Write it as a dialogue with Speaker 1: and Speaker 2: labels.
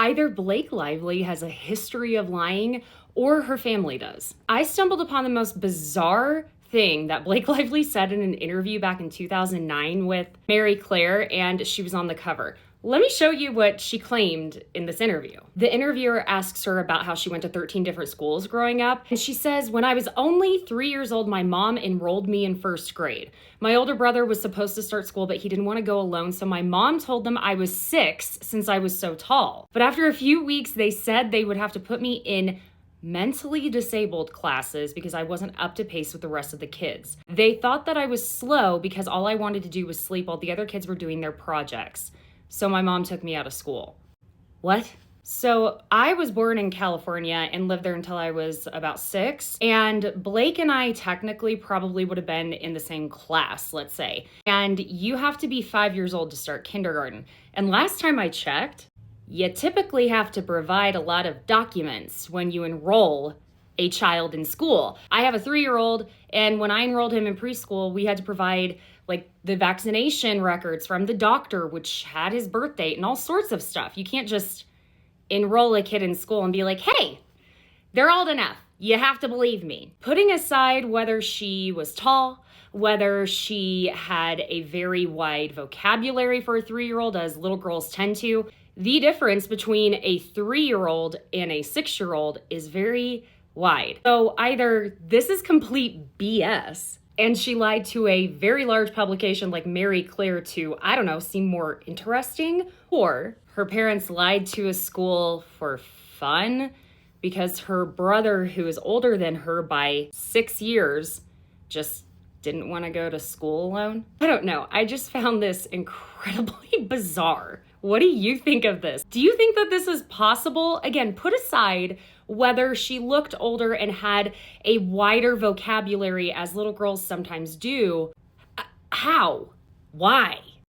Speaker 1: Either Blake Lively has a history of lying or her family does. I stumbled upon the most bizarre thing that Blake Lively said in an interview back in 2009 with Mary Claire, and she was on the cover. Let me show you what she claimed in this interview. The interviewer asks her about how she went to 13 different schools growing up, and she says, "When I was only 3 years old, my mom enrolled me in first grade. My older brother was supposed to start school, but he didn't want to go alone, so my mom told them I was 6 since I was so tall. But after a few weeks, they said they would have to put me in mentally disabled classes because I wasn't up to pace with the rest of the kids. They thought that I was slow because all I wanted to do was sleep while the other kids were doing their projects. So my mom took me out of school." What? So I was born in California and lived there until I was about 6. And Blake and I technically probably would have been in the same class, let's say. And you have to be 5 years old to start kindergarten. And last time I checked, you typically have to provide a lot of documents when you enroll a child in school. I have a 3-year-old, and when I enrolled him in preschool, we had to provide like the vaccination records from the doctor, which had his birth date and all sorts of stuff. You can't just enroll a kid in school and be like, "Hey, they're old enough. You have to believe me." Putting aside whether she was tall, whether she had a very wide vocabulary for a 3-year-old, as little girls tend to, the difference between a 3-year-old and a 6-year-old is very wide. So either this is complete BS, and she lied to a very large publication like Mary Claire to, I don't know, seem more interesting, or her parents lied to a school for fun because her brother, who is older than her by 6 years, just didn't want to go to school alone. I don't know. I just found this incredibly bizarre. What do you think of this? Do you think that this is possible? Again, put aside whether she looked older and had a wider vocabulary as little girls sometimes do. How? Why?